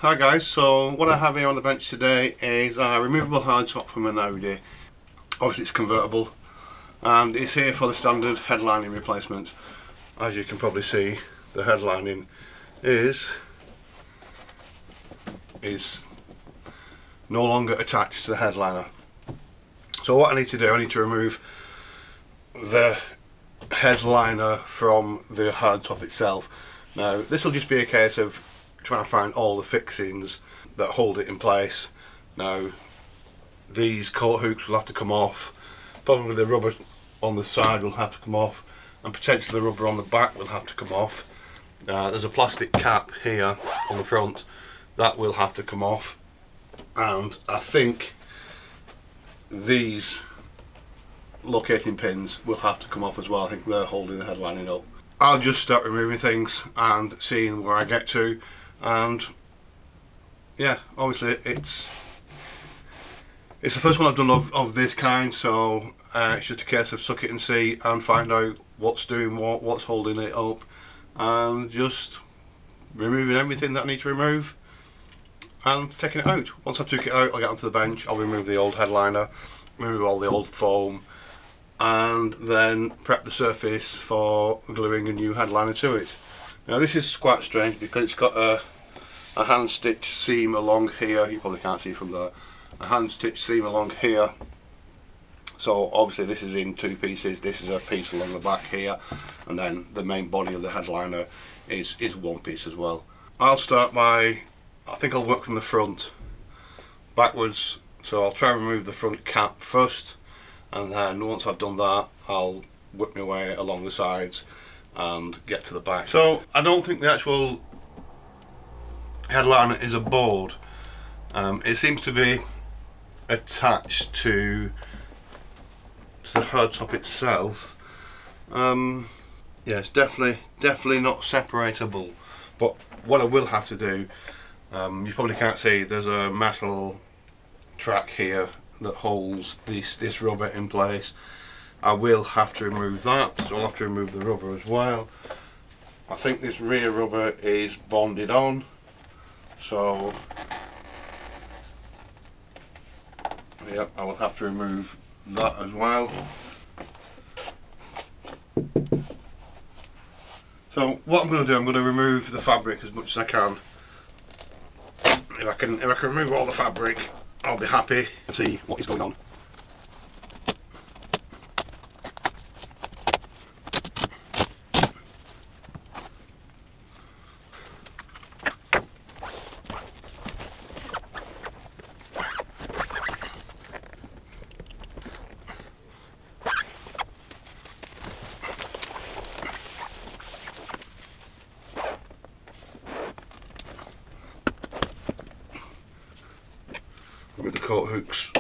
Hi guys, so what I have here on the bench today is a removable hardtop from an Audi. Obviously it's convertible and it's here for the standard headlining replacement. As you can probably see, the headlining is no longer attached to the headliner. So what I need to do, I need to remove the headliner from the hardtop itself. Now this will just be a case of trying to find all the fixings that hold it in place. Now these coat hooks will have to come off, probably the rubber on the side will have to come off, and potentially the rubber on the back will have to come off. There's a plastic cap here on the front that will have to come off, and I think these locating pins will have to come off as well. I think they're holding the headlining up. I'll just start removing things and seeing where I get to, and yeah, obviously it's the first one I've done of this kind, so it's just a case of suck it and see and find out what's doing what's holding it up, and just removing everything that I need to remove and taking it out. Once I took it out, I'll get onto the bench, I'll remove the old headliner, remove all the old foam, and then prep the surface for gluing a new headliner to it. Now this is quite strange because it's got a hand stitched seam along here. You probably can't see from there. A hand stitched seam along here. So obviously this is in two pieces. This is a piece along the back here, and then the main body of the headliner is one piece as well. I'll start by, I think I'll work from the front backwards. So I'll try and remove the front cap first, and then once I've done that, I'll whip my way along the sides and get to the back. So I don't think the actual headliner is a board. It seems to be attached to the hardtop itself. Yeah, it's definitely not separatable. But what I will have to do, you probably can't see, there's a metal track here that holds this rubber in place. I will have to remove that, so I'll have to remove the rubber as well. I think this rear rubber is bonded on, so yep, I will have to remove that as well. So what I'm going to do, I'm going to remove the fabric as much as I can. If I can remove all the fabric, I'll be happy to see what is going on. With the coat hooks.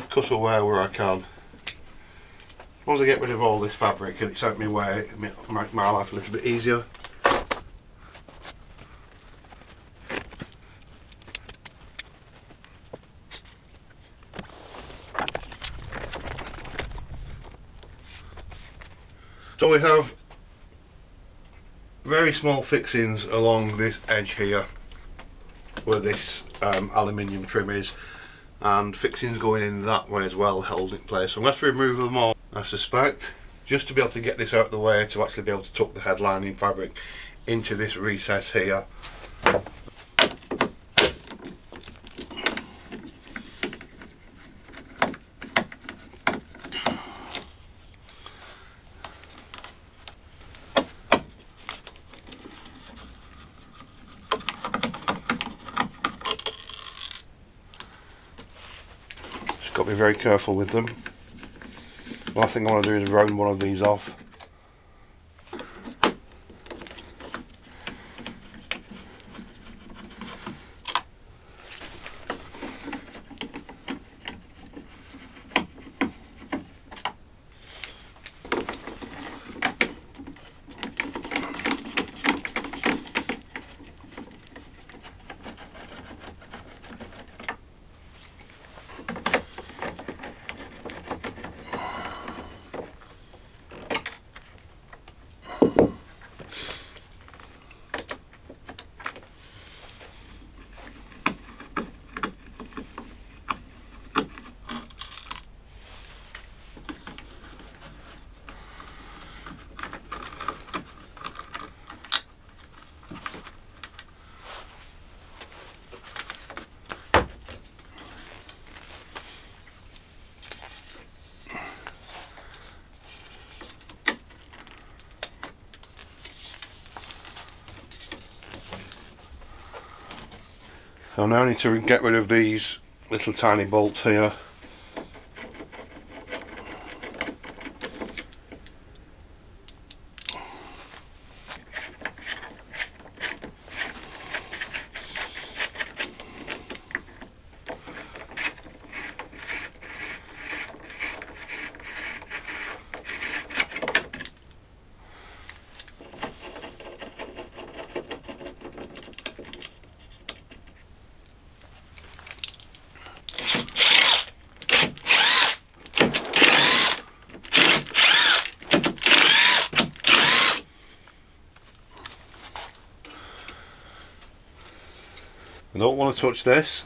Cut away where I can. Once I get rid of all this fabric and it's out my way, it makes my life a little bit easier. So we have very small fixings along this edge here where this aluminium trim is, and fixings going in that way as well, held in place. So I'm going to have to remove them all, I suspect, just to be able to get this out of the way, to actually be able to tuck the headlining fabric into this recess here. got to be very careful with them. The last thing I want to do is round one of these off. So now I need to get rid of these little tiny bolts here. I don't want to touch this.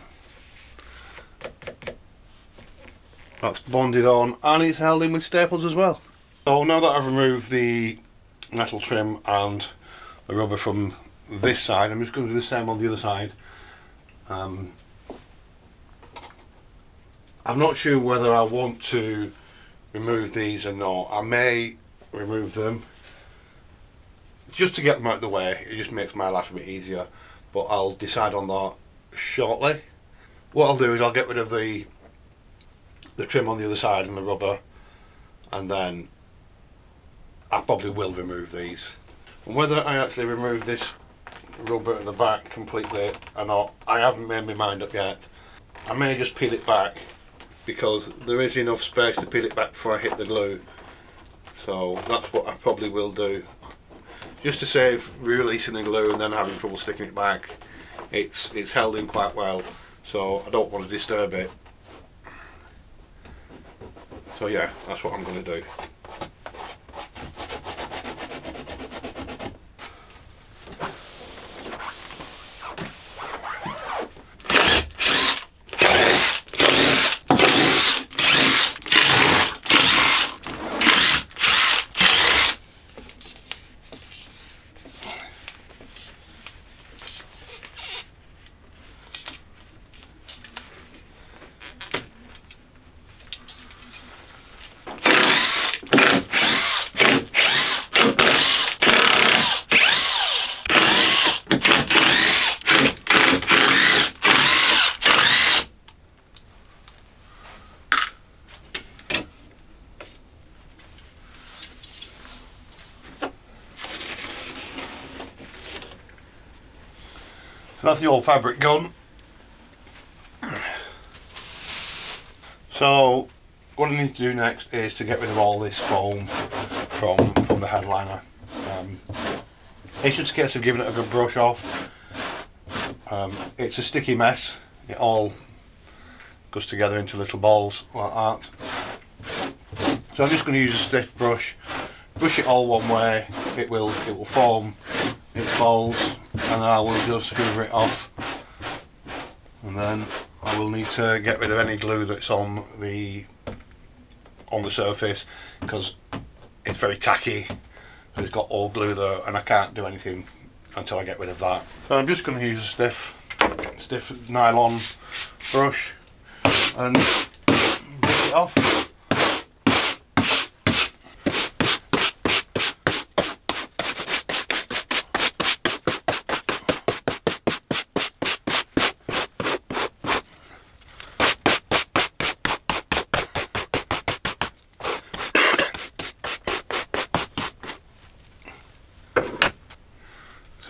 That's bonded on and it's held in with staples as well. So now that I've removed the metal trim and the rubber from this side, I'm just going to do the same on the other side. I'm not sure whether I want to remove these or not. I may remove them just to get them out of the way. It just makes my life a bit easier, but I'll decide on that shortly. What I'll do is I'll get rid of the trim on the other side and the rubber, and then I probably will remove these. And whether I actually remove this rubber at the back completely or not, I haven't made my mind up yet. I may just peel it back because there is enough space to peel it back before I hit the glue, so that's what I probably will do, just to save releasing the glue and then having trouble sticking it back. It's held in quite well, so I don't want to disturb it. So yeah, that's what I'm going to do. That's the old fabric gone. So what I need to do next is to get rid of all this foam from the headliner. It's just a case of giving it a good brush off. It's a sticky mess. It all goes together into little balls like that. So I'm just going to use a stiff brush, brush it all one way. It will form its balls, and I will just hoover it off, and then I will need to get rid of any glue that's on the surface, because it's very tacky. It's got old glue there and I can't do anything until I get rid of that. So I'm just going to use a stiff nylon brush and brush it off.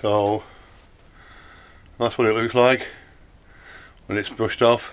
So that's what it looks like when it's brushed off.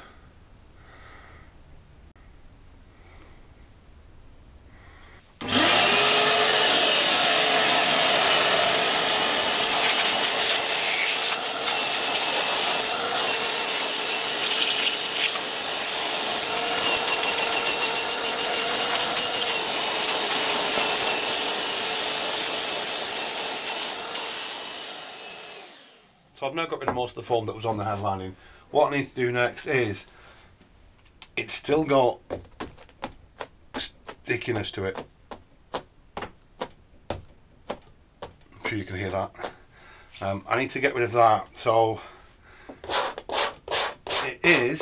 So I've now got rid of most of the foam that was on the headlining. What I need to do next is, it's still got stickiness to it. I'm sure you can hear that. I need to get rid of that. So it is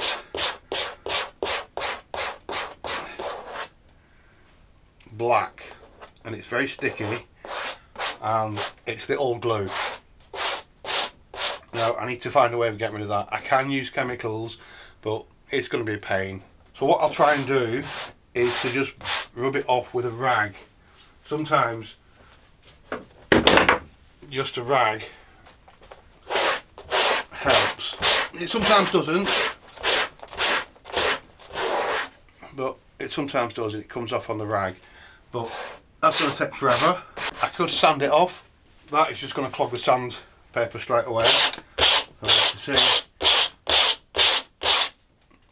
black and it's very sticky and it's the old glue. Now I need to find a way of getting rid of that. I can use chemicals, but it's going to be a pain. So what I'll try and do is to just rub it off with a rag. Sometimes just a rag helps. It sometimes doesn't, but it sometimes does. It comes off on the rag, but that's going to take forever. I could sand it off. That is just going to clog the sandpaper straight away. So you can see,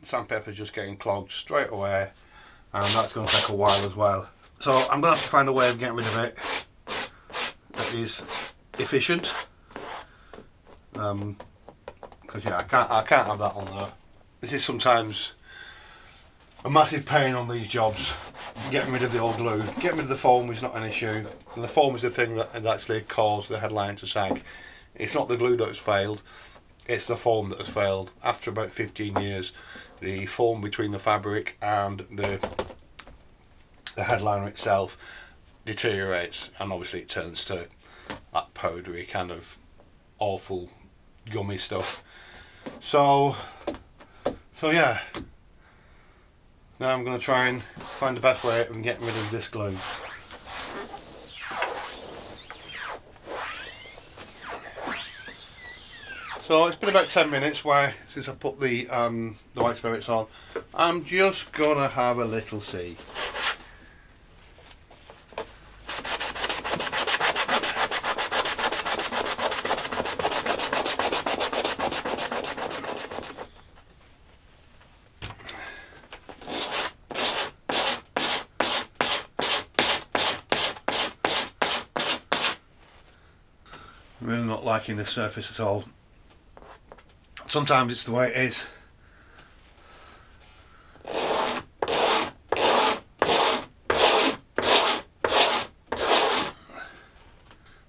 the sandpaper is just getting clogged straight away, and that's going to take a while as well. So I'm going to have to find a way of getting rid of it that is efficient. Because yeah, I can't have that on there. This is sometimes a massive pain on these jobs. Getting rid of the old glue. Getting rid of the foam is not an issue. And the foam is the thing that has actually caused the headline to sag. It's not the glue that has failed, it's the foam that has failed. After about 15 years, the foam between the fabric and the headliner itself deteriorates, and obviously it turns to that powdery kind of awful gummy stuff. So yeah, now I'm going to try and find the best way of getting rid of this glue. So it's been about 10 minutes since I put the white spirits on. I'm just going to have a little see. I'm really not liking this surface at all. Sometimes it's the way it is.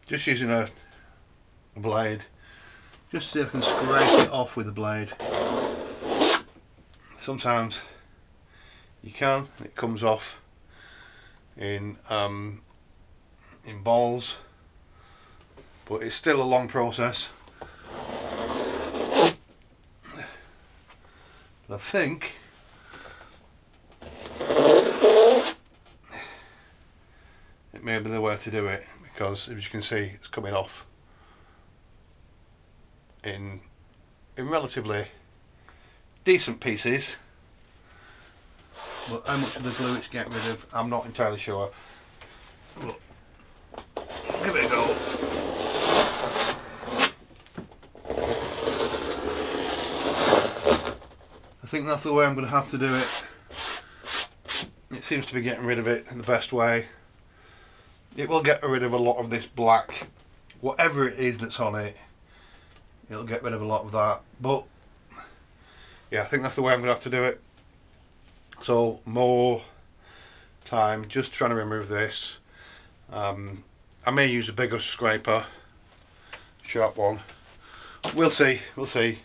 Just using a blade, just so I can scrape it off with the blade. Sometimes you can, it comes off in balls, but it's still a long process. I think it may be the way to do it, because as you can see, it's coming off in relatively decent pieces, but how much of the glue it's getting rid of, I'm not entirely sure. But give it a go. I think that's the way I'm going to have to do it. It seems to be getting rid of it in the best way. It will get rid of a lot of this black, whatever it is that's on it. It'll get rid of a lot of that. But yeah, I think that's the way I'm going to have to do it. So more time just trying to remove this. I may use a bigger scraper, sharp one. We'll see. We'll see.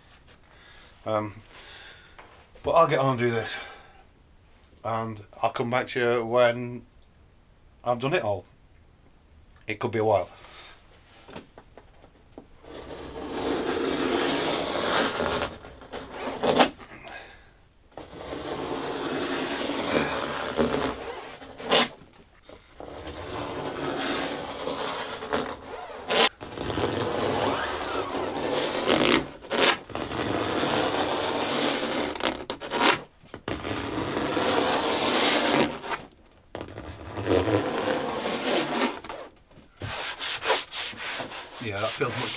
But I'll get on and do this, and I'll come back to you when I've done it all. It could be a while.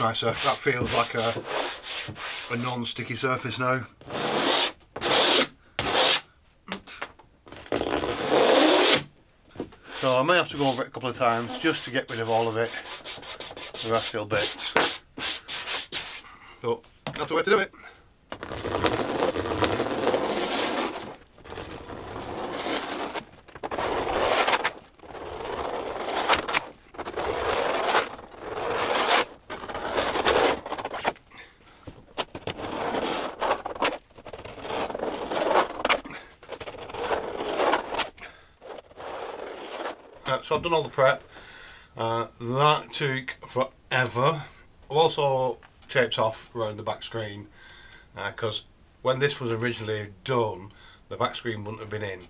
much nicer. That feels like a non-sticky surface now. So I may have to go over it a couple of times just to get rid of all of it, the residual bits. But that's the way to do it. So I've done all the prep. That took forever. I've also taped off around the back screen because when this was originally done, the back screen wouldn't have been in.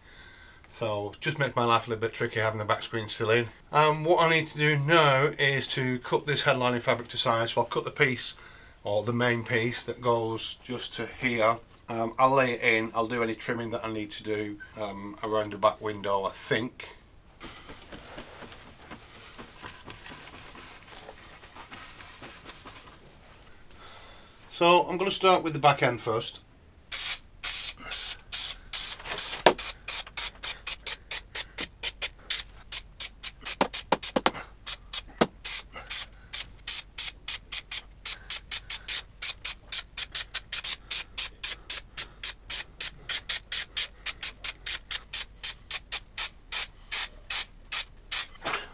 So just makes my life a little bit tricky having the back screen still in. What I need to do now is to cut this headlining fabric to size. So I'll cut the piece, or the main piece that goes just to here. I'll lay it in. I'll do any trimming that I need to do around the back window, I think. So I'm going to start with the back end first.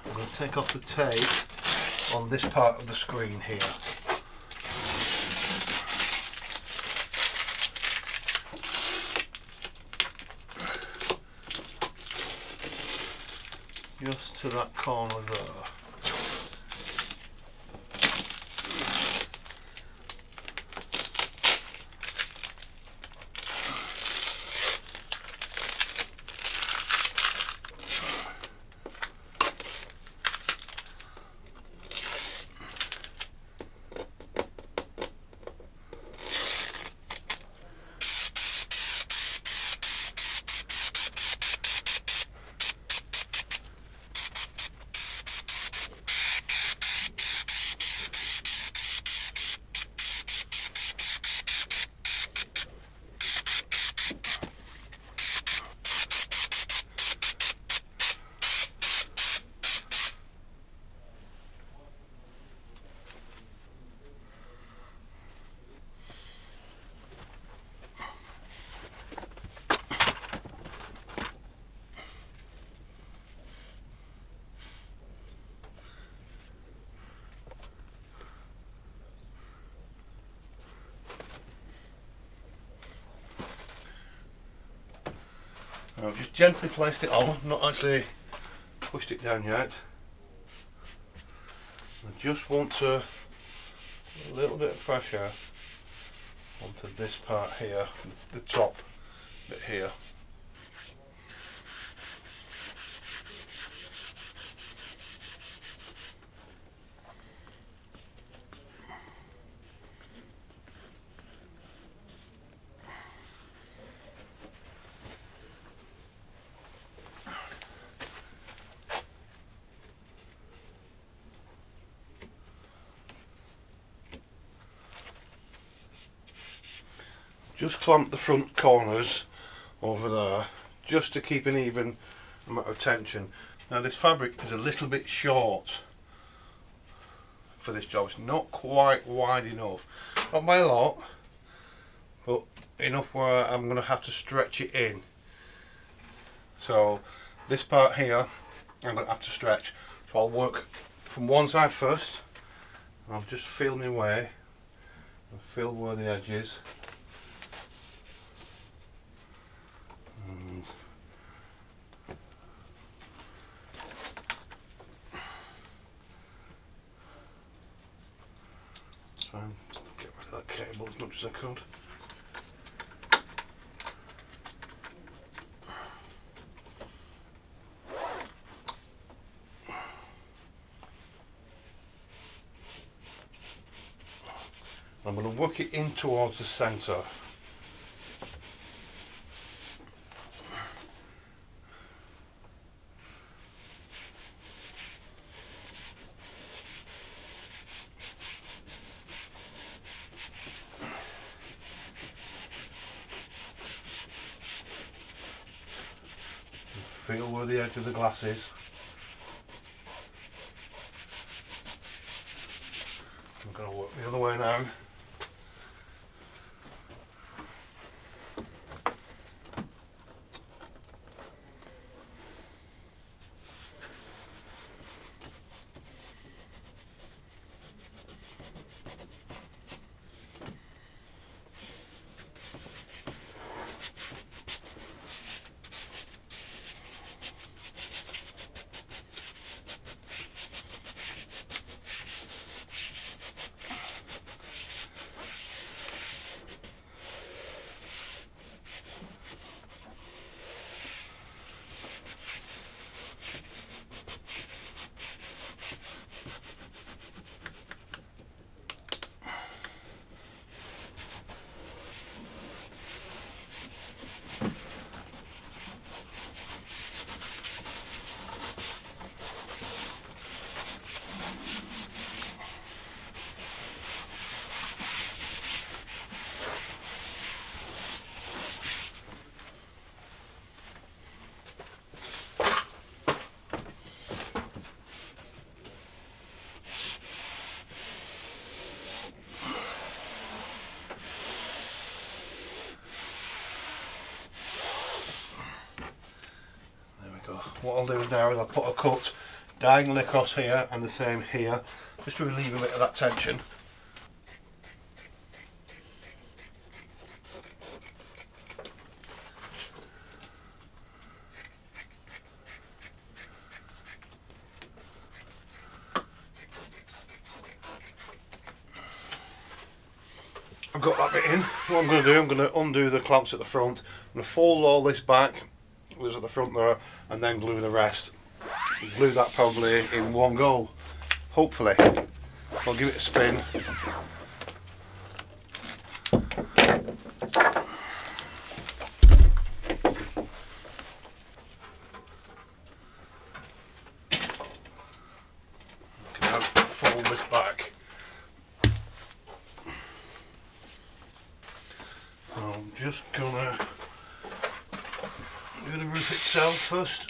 I'm going to take off the tape on this part of the screen here. Just to that corner there. I've just gently placed it on, not actually pushed it down yet. I just want to a little bit of pressure onto this part here, the top bit here. Just clamp the front corners over there just to keep an even amount of tension. Now this fabric is a little bit short for this job. It's not quite wide enough, not by a lot, but enough where I'm going to have to stretch it in. So this part here I'm going to have to stretch. So I'll work from one side first. I'll just feel my way and feel where the edge is. And try and get rid of that cable as much as I could. I'm going to work it in towards the centre. feel where the edge of the glass is. I'm going to work the other way now. What I'll do now is I'll put a cut diagonally across here and the same here, just to relieve a bit of that tension. I've got that bit in. What I'm going to do, I'm going to undo the clamps at the front. I'm going to fold all this back, there's at the front there, and then glue the rest. Glue that probably in one go, hopefully. I'll give it a spin. Now fold this back. I'm just gonna do the roof itself first.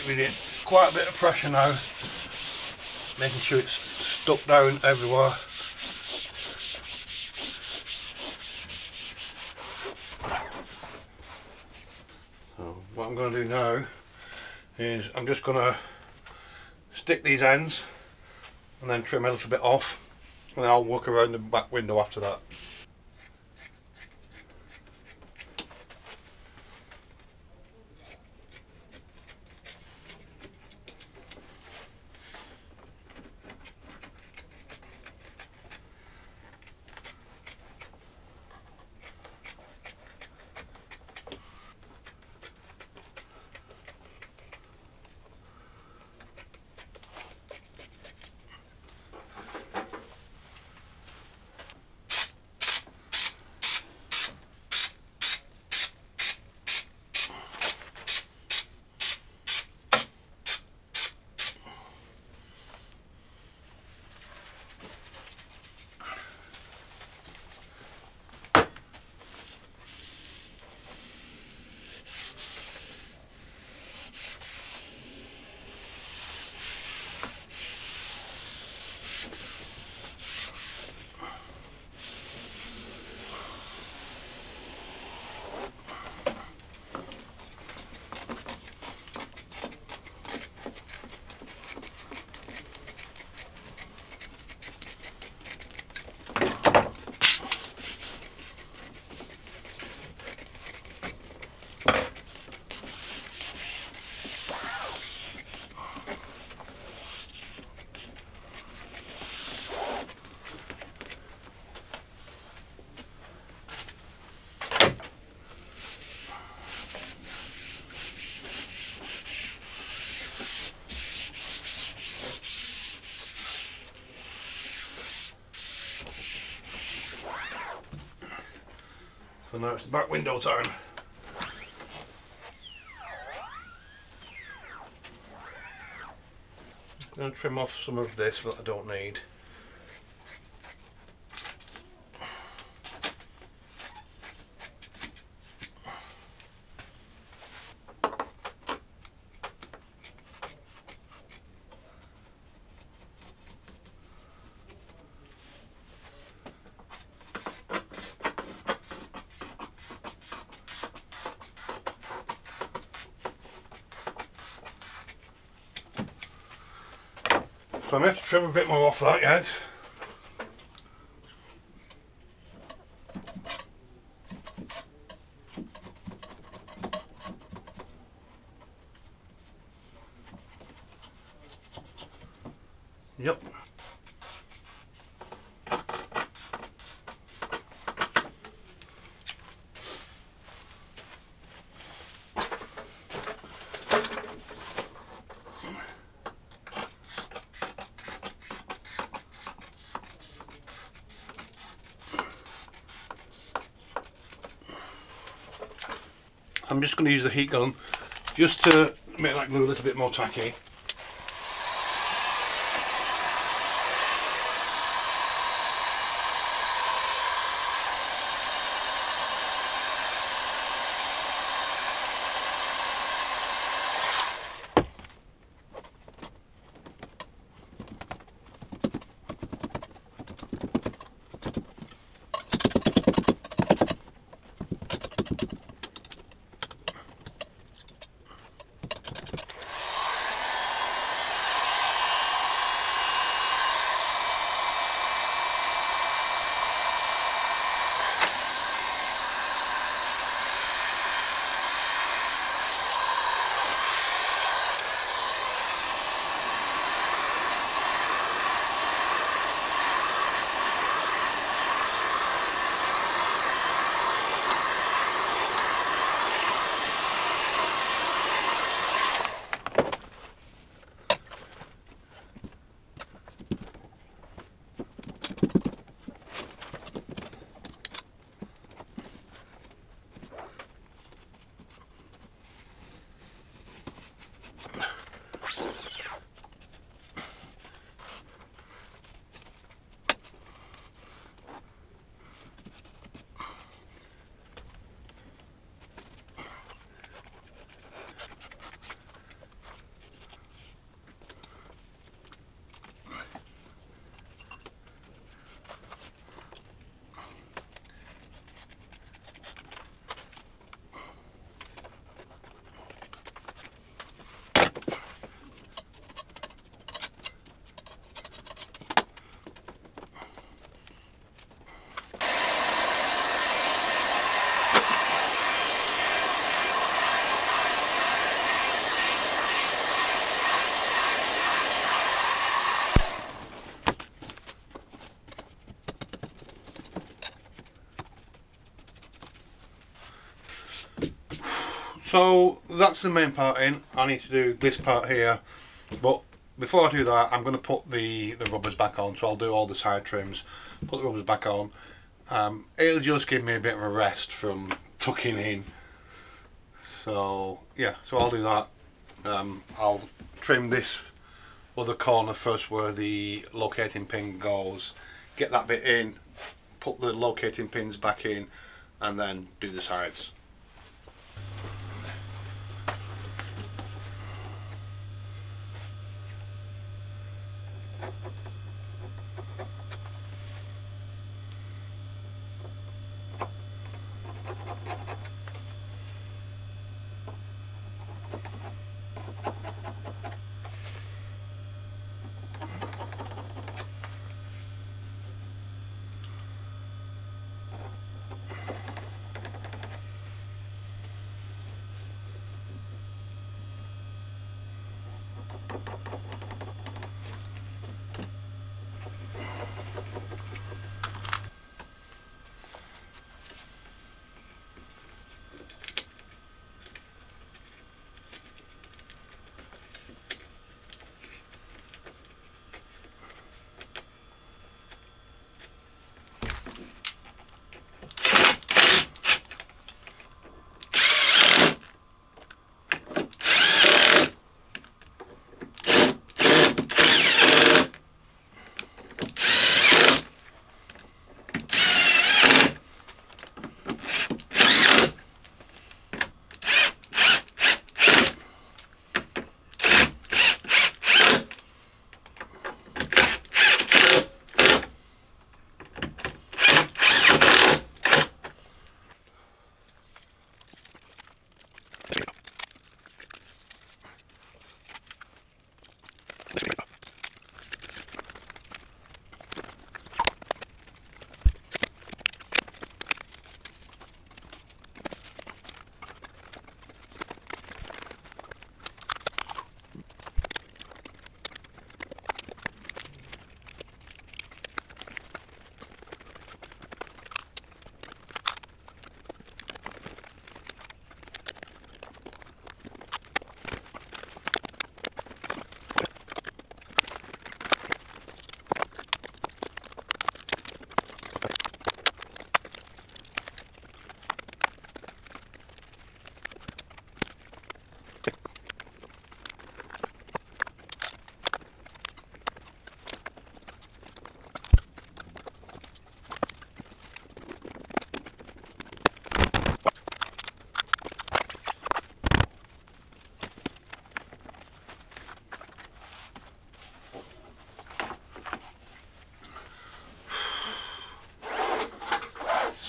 giving it quite a bit of pressure now, making sure it's stuck down everywhere. So what I'm going to do now is I'm just going to stick these ends and then trim a little bit off, and then I'll work around the back window after that. So now it's the back window time. I'm going to trim off some of this that I don't need. So I'm going to have to trim a bit more off that yet. Yep. I'm just going to use the heat gun just to make that glue a little bit more tacky. So that's the main part in. I need to do this part here, but before I do that I'm going to put the rubbers back on. So I'll do all the side trims, put the rubbers back on. It'll just give me a bit of a rest from tucking in. So yeah, so I'll do that. I'll trim this other corner first where the locating pin goes, get that bit in, put the locating pins back in, and then do the sides.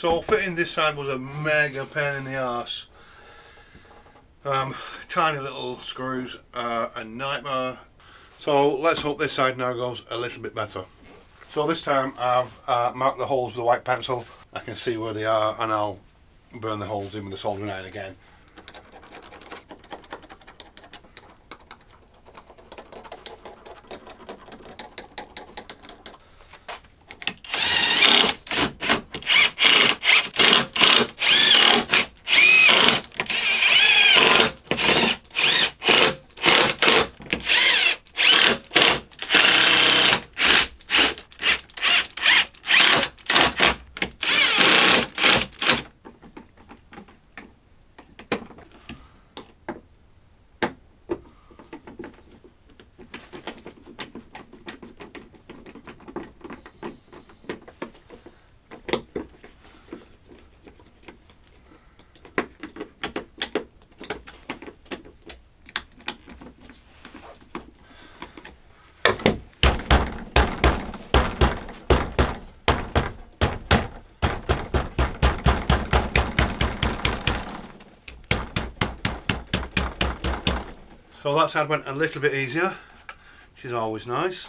So fitting this side was a mega pain in the arse. Tiny little screws, a nightmare. So let's hope this side now goes a little bit better. So this time I've marked the holes with a white pencil. I can see where they are, and I'll burn the holes in with a soldering iron again. So that side went a little bit easier, which is always nice.